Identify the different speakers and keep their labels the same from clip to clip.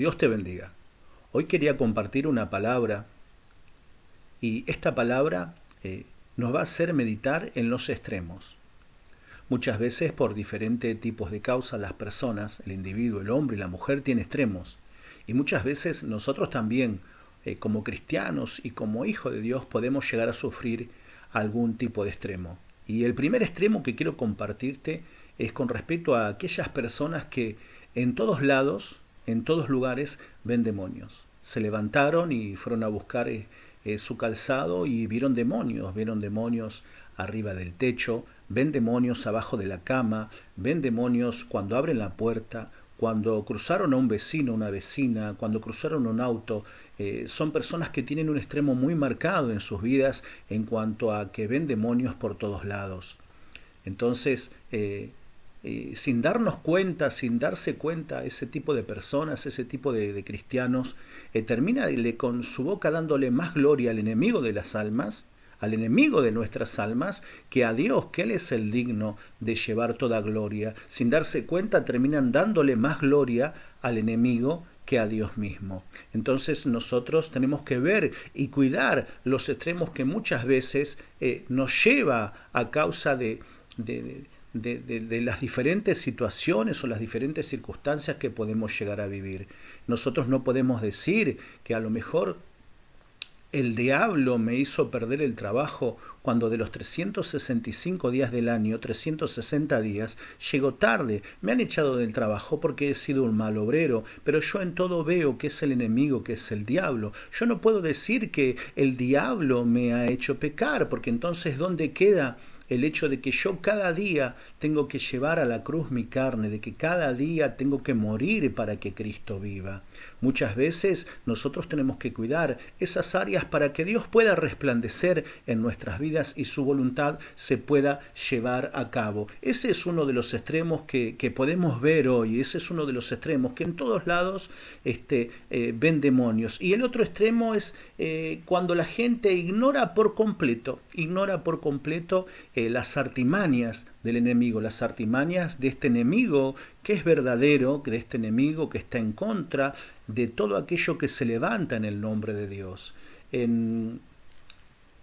Speaker 1: Dios te bendiga. Hoy quería compartir una palabra y esta palabra nos va a hacer meditar en los extremos. Muchas veces por diferentes tipos de causas las personas, el individuo, el hombre y la mujer tienen extremos. Y muchas veces nosotros también, como cristianos y como hijos de Dios, podemos llegar a sufrir algún tipo de extremo. Y el primer extremo que quiero compartirte es con respecto a aquellas personas que en todos lados, en todos lugares, ven demonios. Se levantaron y fueron a buscar su calzado y vieron demonios arriba del techo, ven demonios abajo de la cama, ven demonios cuando abren la puerta, cuando cruzaron a un vecino, una vecina, cuando cruzaron un auto. Son personas que tienen un extremo muy marcado en sus vidas en cuanto a que ven demonios por todos lados. Entonces, sin darnos cuenta, sin darse cuenta, ese tipo de personas, ese tipo de cristianos, termina con su boca dándole más gloria al enemigo de las almas, al enemigo de nuestras almas, que a Dios, que Él es el digno de llevar toda gloria. Sin darse cuenta, terminan dándole más gloria al enemigo que a Dios mismo. Entonces nosotros tenemos que ver y cuidar los extremos que muchas veces nos lleva a causa de las diferentes situaciones o las diferentes circunstancias que podemos llegar a vivir. Nosotros no podemos decir que a lo mejor el diablo me hizo perder el trabajo cuando de los 365 días del año, 360 días, llego tarde. Me han echado del trabajo porque he sido un mal obrero, pero yo en todo veo que es el enemigo, que es el diablo. Yo no puedo decir que el diablo me ha hecho pecar, porque entonces ¿dónde queda el hecho de que yo cada día tengo que llevar a la cruz mi carne, de que cada día tengo que morir para que Cristo viva? Muchas veces nosotros tenemos que cuidar esas áreas para que Dios pueda resplandecer en nuestras vidas y su voluntad se pueda llevar a cabo. Ese es uno de los extremos que podemos ver hoy, ese es uno de los extremos que en todos lados ven demonios. Y el otro extremo es cuando la gente ignora por completo las artimañas del enemigo, las artimañas de este enemigo que es verdadero, de este enemigo que está en contra de todo aquello que se levanta en el nombre de Dios. En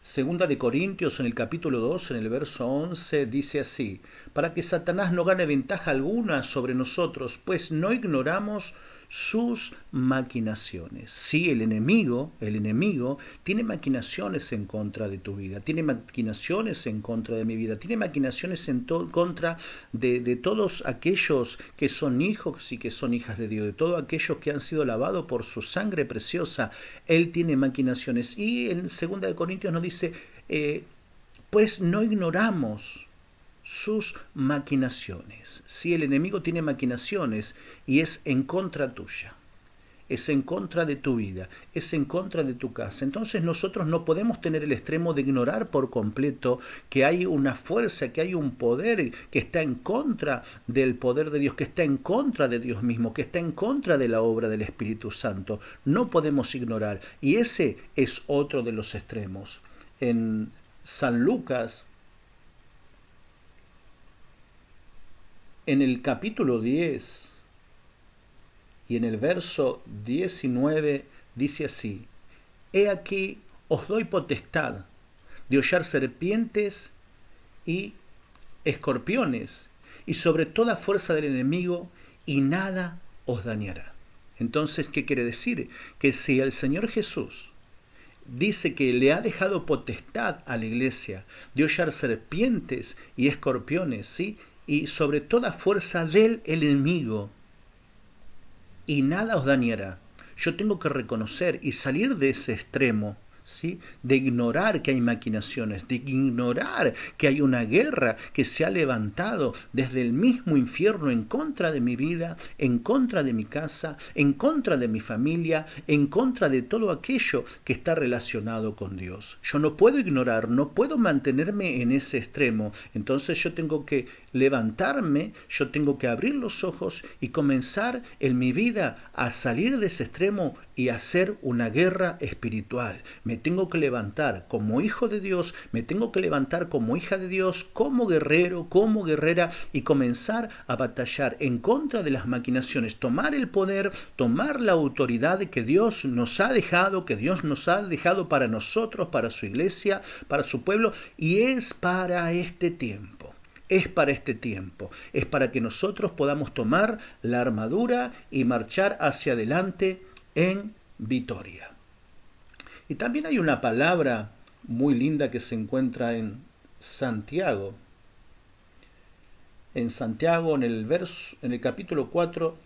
Speaker 1: Segunda de Corintios, en el capítulo 2, en el verso 11, dice así: para que Satanás no gane ventaja alguna sobre nosotros, pues no ignoramos sus maquinaciones. Sí, el enemigo tiene maquinaciones en contra de tu vida, tiene maquinaciones en contra de mi vida, tiene maquinaciones en contra de todos aquellos que son hijos y que son hijas de Dios, de todos aquellos que han sido lavados por su sangre preciosa. Él tiene maquinaciones. Y en 2 Corintios nos dice, pues no ignoramos sus maquinaciones. Si el enemigo tiene maquinaciones y es en contra tuya, es en contra de tu vida, es en contra de tu casa, entonces nosotros no podemos tener el extremo de ignorar por completo que hay una fuerza, que hay un poder que está en contra del poder de Dios, que está en contra de Dios mismo, que está en contra de la obra del Espíritu Santo. No podemos ignorar, y ese es otro de los extremos. En San Lucas, en el capítulo 10 y en el verso 19 dice así: he aquí os doy potestad de hollar serpientes y escorpiones y sobre toda fuerza del enemigo, y nada os dañará. Entonces, ¿qué quiere decir? Que si el Señor Jesús dice que le ha dejado potestad a la iglesia de hollar serpientes y escorpiones, ¿sí?, y sobre toda fuerza del enemigo, y nada os dañará, yo tengo que reconocer y salir de ese extremo, ¿sí?, de ignorar que hay maquinaciones, de ignorar que hay una guerra que se ha levantado desde el mismo infierno en contra de mi vida, en contra de mi casa, en contra de mi familia, en contra de todo aquello que está relacionado con Dios. Yo no puedo ignorar, no puedo mantenerme en ese extremo. Entonces yo tengo que levantarme, yo tengo que abrir los ojos y comenzar en mi vida a salir de ese extremo y hacer una guerra espiritual. Me tengo que levantar como hijo de Dios, me tengo que levantar como hija de Dios, como guerrero, como guerrera, y comenzar a batallar en contra de las maquinaciones, tomar el poder, tomar la autoridad que Dios nos ha dejado, para nosotros, para su iglesia, para su pueblo, y es para este tiempo. Es para este tiempo, es para que nosotros podamos tomar la armadura y marchar hacia adelante en victoria. Y también hay una palabra muy linda que se encuentra en Santiago. En Santiago, en el capítulo 4,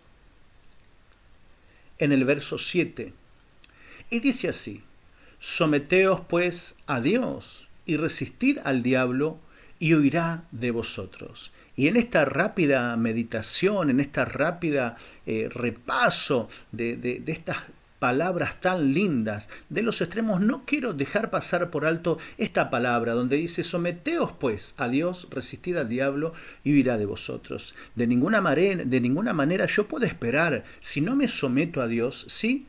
Speaker 1: en el verso 7. Y dice así: someteos pues a Dios y resistid al diablo y huirá de vosotros. Y en esta rápida meditación, en esta rápida repaso de estas palabras tan lindas de los extremos, no quiero dejar pasar por alto esta palabra donde dice: someteos pues a Dios, resistid al diablo y huirá de vosotros. De ninguna manera yo puedo esperar, si no me someto a Dios, ¿sí?,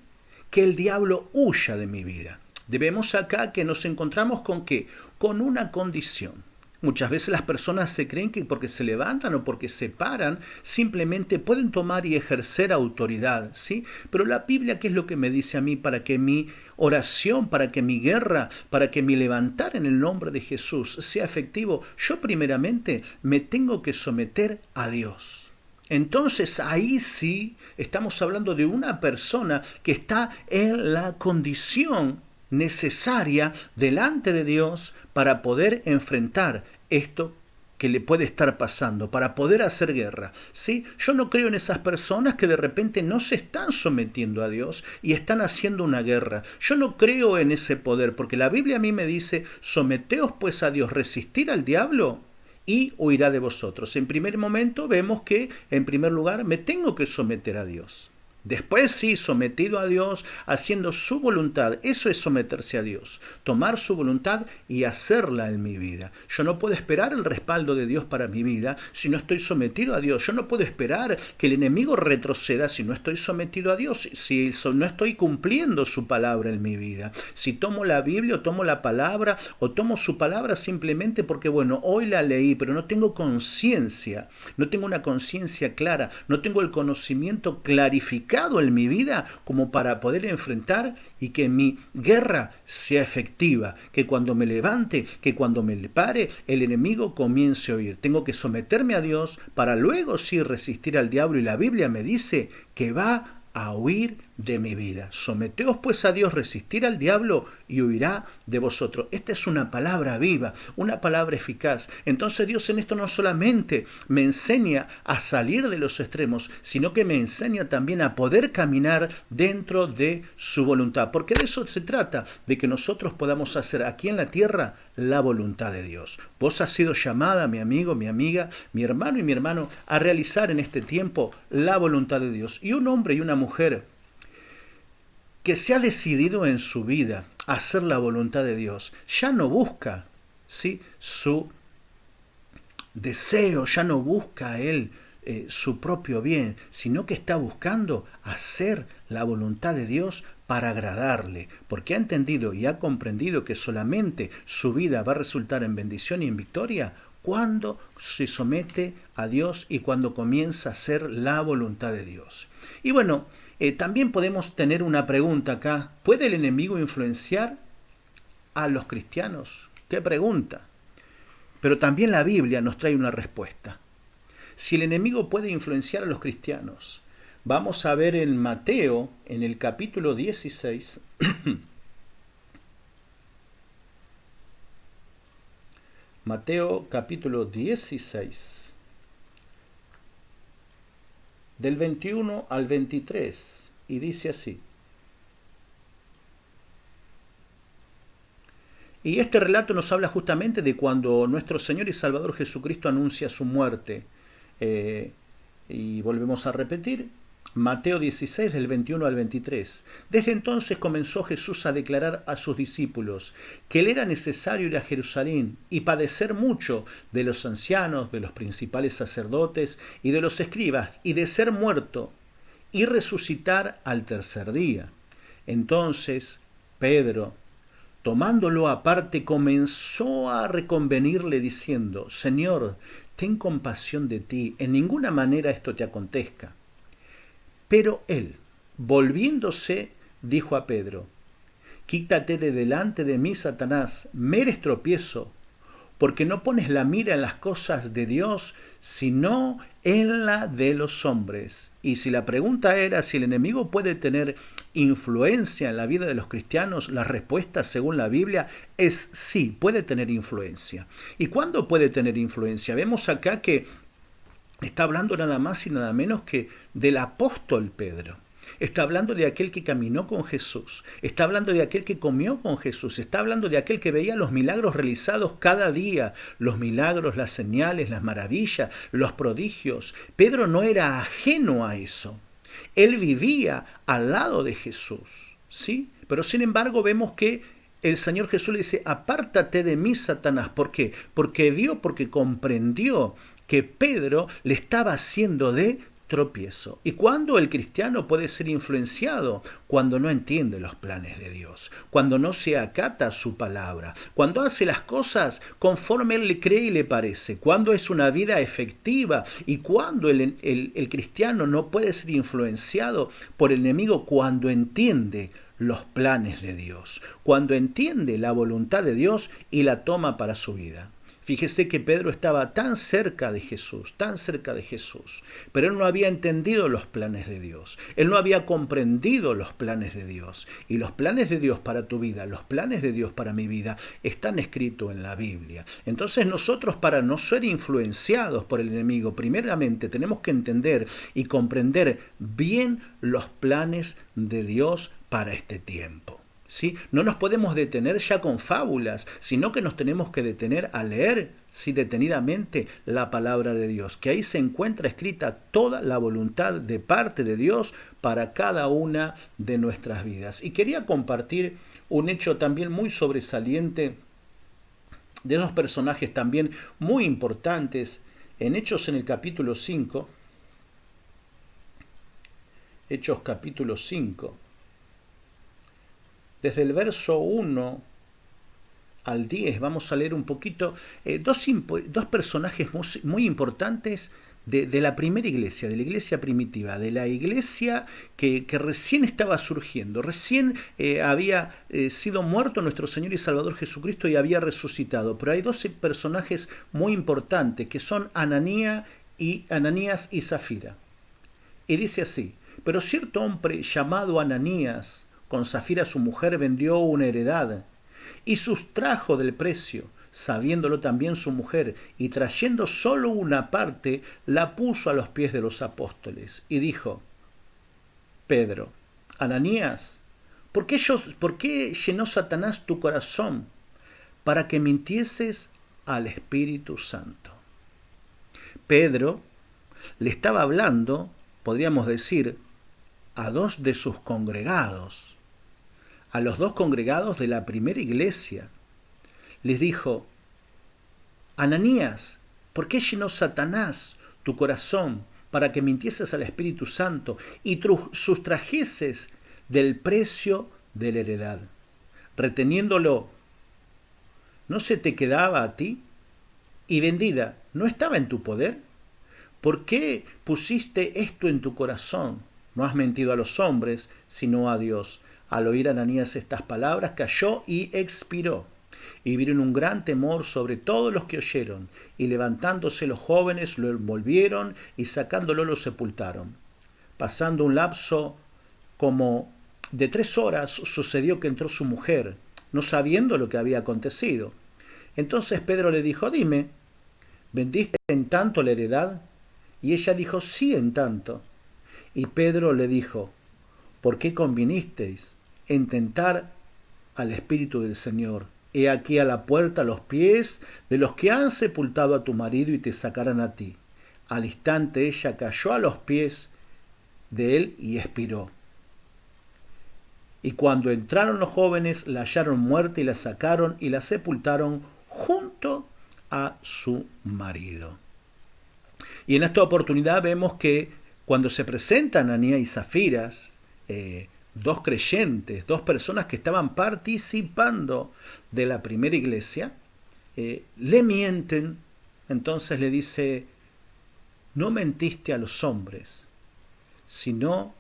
Speaker 1: que el diablo huya de mi vida. Debemos acá que nos encontramos con ¿qué? Con una condición. Muchas veces las personas se creen que porque se levantan o porque se paran, simplemente pueden tomar y ejercer autoridad, ¿sí? Pero la Biblia, ¿qué es lo que me dice a mí para que mi oración, para que mi guerra, para que mi levantar en el nombre de Jesús sea efectivo? Yo primeramente me tengo que someter a Dios. Entonces ahí sí estamos hablando de una persona que está en la condición necesaria delante de Dios para poder enfrentar esto que le puede estar pasando, para poder hacer guerra, ¿sí? Yo no creo en esas personas que de repente no se están sometiendo a Dios y están haciendo una guerra. Yo no creo en ese poder, porque la Biblia a mí me dice: someteos pues a Dios, resistir al diablo y huirá de vosotros. En primer momento vemos que, en primer lugar, me tengo que someter a Dios. Después sí, sometido a Dios, haciendo su voluntad. Eso es someterse a Dios. Tomar su voluntad y hacerla en mi vida. Yo no puedo esperar el respaldo de Dios para mi vida si no estoy sometido a Dios. Yo no puedo esperar que el enemigo retroceda si no estoy sometido a Dios, si no estoy cumpliendo su palabra en mi vida. Si tomo la Biblia o tomo la palabra o tomo su palabra simplemente porque, bueno, hoy la leí, pero no tengo conciencia, no tengo una conciencia clara, no tengo el conocimiento clarificado en mi vida como para poder enfrentar y que mi guerra sea efectiva, que cuando me levante, que cuando me pare, el enemigo comience a huir. Tengo que someterme a Dios para luego sí resistir al diablo, y la Biblia me dice que va a huir de mi vida. Someteos pues a Dios, resistir al diablo y huirá de vosotros. Esta es una palabra viva, una palabra eficaz. Entonces Dios en esto no solamente me enseña a salir de los extremos, sino que me enseña también a poder caminar dentro de su voluntad. Porque de eso se trata, de que nosotros podamos hacer aquí en la tierra la voluntad de Dios. Vos has sido llamada, mi amigo, mi amiga, mi hermano y mi hermano, a realizar en este tiempo la voluntad de Dios. Y un hombre y una mujer que se ha decidido en su vida a hacer la voluntad de Dios, ya no busca, ¿sí?, su deseo, ya no busca él su propio bien, sino que está buscando hacer la voluntad de Dios para agradarle, porque ha entendido y ha comprendido que solamente su vida va a resultar en bendición y en victoria cuando se somete a Dios y cuando comienza a hacer la voluntad de Dios. Y bueno, también podemos tener una pregunta acá: ¿puede el enemigo influenciar a los cristianos? ¿Qué pregunta? Pero también la Biblia nos trae una respuesta. Si el enemigo puede influenciar a los cristianos, vamos a ver en Mateo, en el capítulo 16, Mateo capítulo 16, del 21 al 23, y dice así. Y este relato nos habla justamente de cuando nuestro Señor y Salvador Jesucristo anuncia su muerte. Y volvemos a repetir, Mateo 16, del 21 al 23. Desde entonces comenzó Jesús a declarar a sus discípulos que le era necesario ir a Jerusalén y padecer mucho de los ancianos, de los principales sacerdotes y de los escribas, y de ser muerto y resucitar al tercer día. Entonces Pedro, tomándolo aparte, comenzó a reconvenirle diciendo: Señor, ten compasión de ti, en ninguna manera esto te acontezca. Pero él, volviéndose, dijo a Pedro: Quítate de delante de mí, Satanás, me eres tropiezo, porque no pones la mira en las cosas de Dios, sino en la de los hombres. Y si la pregunta era si el enemigo puede tener influencia en la vida de los cristianos, la respuesta, según la Biblia, es sí, puede tener influencia. ¿Y cuándo puede tener influencia? Vemos acá que está hablando nada más y nada menos que del apóstol Pedro. Está hablando de aquel que caminó con Jesús. Está hablando de aquel que comió con Jesús. Está hablando de aquel que veía los milagros realizados cada día. Los milagros, las señales, las maravillas, los prodigios. Pedro no era ajeno a eso. Él vivía al lado de Jesús, ¿sí? Pero sin embargo vemos que el Señor Jesús le dice: apártate de mí, Satanás. ¿Por qué? Porque comprendió que Pedro le estaba haciendo de tropiezo. ¿Y cuándo el cristiano puede ser influenciado? Cuando no entiende los planes de Dios, cuando no se acata su palabra, cuando hace las cosas conforme él le cree y le parece, cuando es una vida efectiva, y cuando el cristiano no puede ser influenciado por el enemigo cuando entiende los planes de Dios, cuando entiende la voluntad de Dios y la toma para su vida. Fíjese que Pedro estaba tan cerca de Jesús, pero él no había entendido los planes de Dios. Él no había comprendido los planes de Dios. Y los planes de Dios para tu vida, los planes de Dios para mi vida, están escritos en la Biblia. Entonces nosotros, para no ser influenciados por el enemigo, primeramente tenemos que entender y comprender bien los planes de Dios para este tiempo. ¿Sí? No nos podemos detener ya con fábulas, sino que nos tenemos que detener a leer, sí, detenidamente la palabra de Dios, que ahí se encuentra escrita toda la voluntad de parte de Dios para cada una de nuestras vidas. Y quería compartir un hecho también muy sobresaliente de dos personajes también muy importantes en Hechos, en el capítulo 5. Hechos capítulo 5. Desde el verso 1 al 10 vamos a leer un poquito dos personajes muy importantes de la primera iglesia, de la iglesia primitiva, de la iglesia que recién estaba surgiendo. Recién había sido muerto nuestro Señor y Salvador Jesucristo y había resucitado. Pero hay dos personajes muy importantes que son Ananías y Zafira. Y dice así: pero cierto hombre llamado Ananías, con Zafira su mujer, vendió una heredad y sustrajo del precio, sabiéndolo también su mujer, y trayendo solo una parte, la puso a los pies de los apóstoles. Y dijo: Pedro, Ananías, ¿por qué llenó Satanás tu corazón para que mintieses al Espíritu Santo? Pedro le estaba hablando, podríamos decir, a dos de sus congregados, a los dos congregados de la primera iglesia. Les dijo: Ananías, ¿por qué llenó Satanás tu corazón para que mintieses al Espíritu Santo y sustrajeses del precio de la heredad? Reteniéndolo, ¿no se te quedaba a ti? Y vendida, ¿no estaba en tu poder? ¿Por qué pusiste esto en tu corazón? No has mentido a los hombres, sino a Dios. Al oír Ananías estas palabras, cayó y expiró. Y vieron un gran temor sobre todos los que oyeron, y levantándose los jóvenes lo envolvieron y sacándolo lo sepultaron. Pasando un lapso como de 3 horas, sucedió que entró su mujer, no sabiendo lo que había acontecido. Entonces Pedro le dijo: dime, ¿vendiste en tanto la heredad? Y ella dijo: sí, en tanto. Y Pedro le dijo: ¿por qué convinisteis en tentar al Espíritu del Señor? He aquí a la puerta los pies de los que han sepultado a tu marido y te sacarán a ti. Al instante ella cayó a los pies de él y expiró. Y cuando entraron los jóvenes, la hallaron muerta y la sacaron y la sepultaron junto a su marido. Y en esta oportunidad vemos que cuando se presentan Ananías y Zafiras, dos creyentes, dos personas que estaban participando de la primera iglesia, le mienten. Entonces le dice: no mentiste a los hombres, sino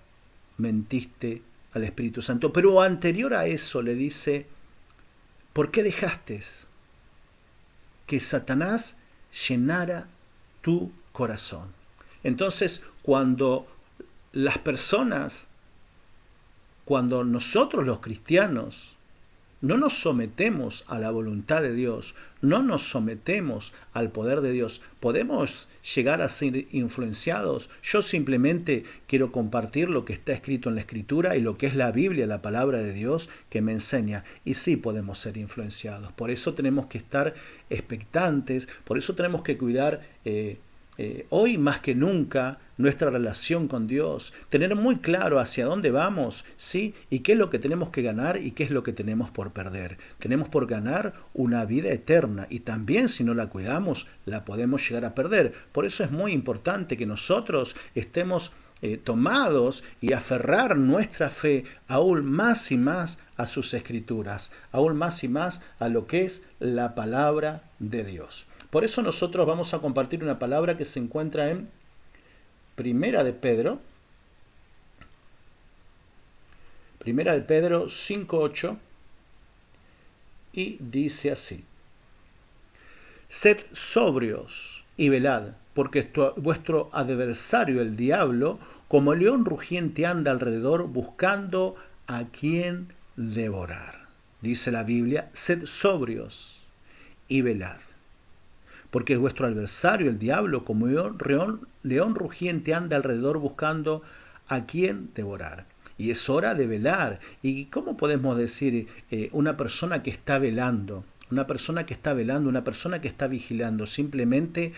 Speaker 1: mentiste al Espíritu Santo. Pero anterior a eso le dice: ¿por qué dejaste que Satanás llenara tu corazón? Entonces, cuando nosotros los cristianos no nos sometemos a la voluntad de Dios, no nos sometemos al poder de Dios, podemos llegar a ser influenciados. Yo simplemente quiero compartir lo que está escrito en la Escritura y lo que es la Biblia, la palabra de Dios, que me enseña. Y sí podemos ser influenciados. Por eso tenemos que estar expectantes, por eso tenemos que cuidar hoy más que nunca nuestra relación con Dios, tener muy claro hacia dónde vamos, ¿sí? Y qué es lo que tenemos que ganar y qué es lo que tenemos por perder. Tenemos por ganar una vida eterna y también si no la cuidamos la podemos llegar a perder. Por eso es muy importante que nosotros estemos tomados y aferrar nuestra fe aún más y más a sus escrituras, aún más y más a lo que es la palabra de Dios. Por eso nosotros vamos a compartir una palabra que se encuentra en Primera de Pedro 5:8 y dice así: sed sobrios y velad, porque vuestro adversario el diablo, como león rugiente, anda alrededor buscando a quien devorar. Dice la Biblia: sed sobrios y velad, porque vuestro adversario el diablo, como león rugiente, anda alrededor buscando a quien devorar. Y es hora de velar. ¿Y cómo podemos decir una persona que está velando? Una persona que está velando, una persona que está vigilando, simplemente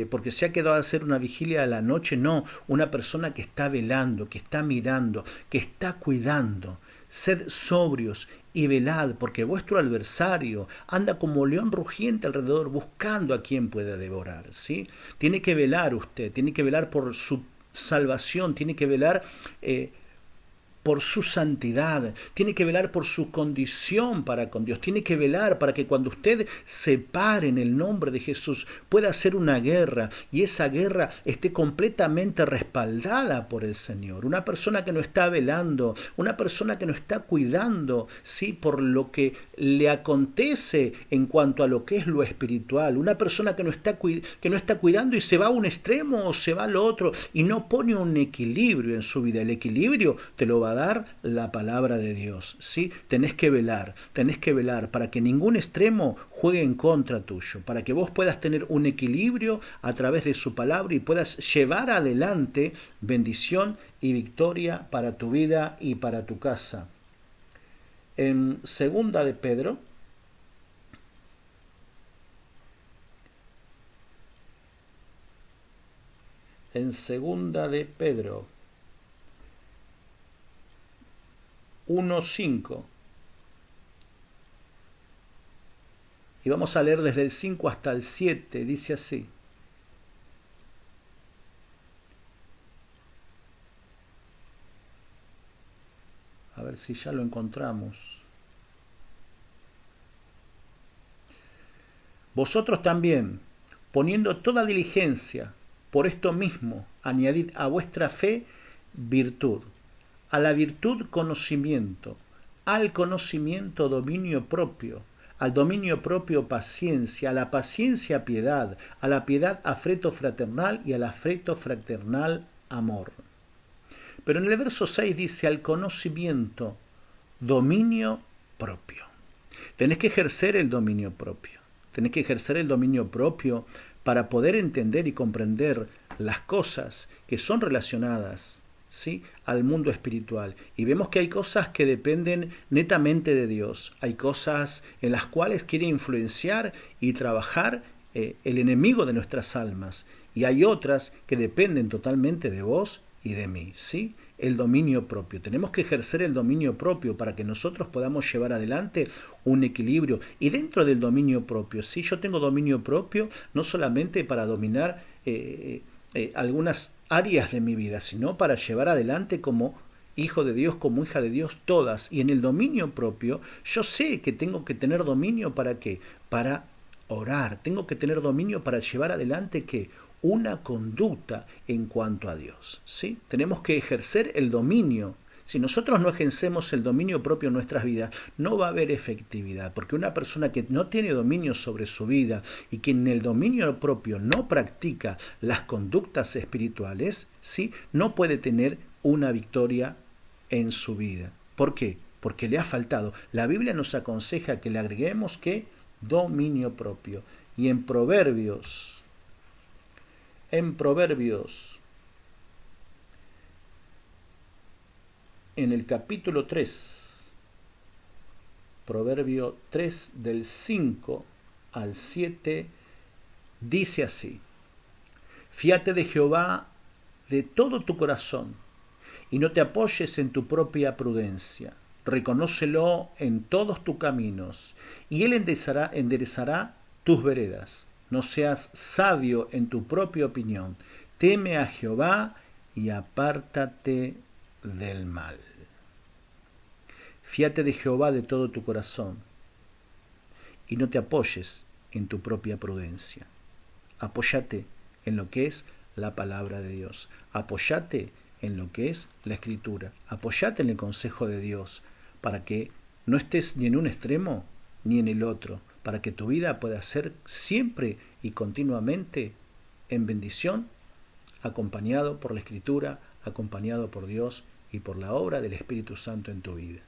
Speaker 1: porque se ha quedado a hacer una vigilia a la noche. No, una persona que está velando, que está mirando, que está cuidando. Sed sobrios y velad, porque vuestro adversario anda como león rugiente alrededor buscando a quien pueda devorar, ¿sí? Tiene que velar usted, tiene que velar por su salvación, tiene que velar por su santidad, tiene que velar por su condición para con Dios, tiene que velar para que cuando usted se pare en el nombre de Jesús pueda hacer una guerra y esa guerra esté completamente respaldada por el Señor. Una persona que no está velando, una persona que no está cuidando, ¿sí?, por lo que le acontece en cuanto a lo que es lo espiritual, una persona que no está cuidando y se va a un extremo o se va al otro y no pone un equilibrio en su vida. El equilibrio te lo va a dar la palabra de Dios, ¿sí? Tenés que velar para que ningún extremo juegue en contra tuyo, para que vos puedas tener un equilibrio a través de su palabra y puedas llevar adelante bendición y victoria para tu vida y para tu casa. En segunda de Pedro, en segunda de Pedro 1:5. Y vamos a leer desde el 5 hasta el 7. Dice así: a ver si ya lo encontramos. Vosotros también, poniendo toda diligencia, por esto mismo, añadid a vuestra fe virtud, a la virtud conocimiento, al conocimiento dominio propio, al dominio propio paciencia, a la paciencia piedad, a la piedad afecto fraternal y al afecto fraternal amor. Pero en el verso 6 dice: al conocimiento dominio propio. Tenés que ejercer el dominio propio. Tenés que ejercer el dominio propio para poder entender y comprender las cosas que son relacionadas, ¿sí?, al mundo espiritual. Y vemos que hay cosas que dependen netamente de Dios. Hay cosas en las cuales quiere influenciar y trabajar el enemigo de nuestras almas. Y hay otras que dependen totalmente de vos y de mí, ¿sí? El dominio propio. Tenemos que ejercer el dominio propio para que nosotros podamos llevar adelante un equilibrio. Y dentro del dominio propio, ¿sí? Yo tengo dominio propio no solamente para dominar algunas áreas de mi vida, sino para llevar adelante como hijo de Dios, como hija de Dios, todas. Y en el dominio propio, yo sé que tengo que tener dominio para qué, para orar, tengo que tener dominio para llevar adelante que una conducta en cuanto a Dios, ¿sí? Tenemos que ejercer el dominio. Si nosotros no ejercemos el dominio propio en nuestras vidas, no va a haber efectividad, porque una persona que no tiene dominio sobre su vida y que en el dominio propio no practica las conductas espirituales, ¿sí? No puede tener una victoria en su vida. ¿Por qué? Porque le ha faltado. La Biblia nos aconseja que le agreguemos que dominio propio. Y en Proverbios, en el capítulo 3, Proverbio 3 del 5 al 7, dice así: Fíate de Jehová de todo tu corazón y no te apoyes en tu propia prudencia. Reconócelo en todos tus caminos y él enderezará tus veredas. No seas sabio en tu propia opinión. Teme a Jehová y apártate del mal. Fíate de Jehová de todo tu corazón y no te apoyes en tu propia prudencia. Apóyate en lo que es la palabra de Dios. Apóyate en lo que es la Escritura. Apóyate en el consejo de Dios para que no estés ni en un extremo ni en el otro, para que tu vida pueda ser siempre y continuamente en bendición, acompañado por la Escritura, acompañado por Dios y por la obra del Espíritu Santo en tu vida.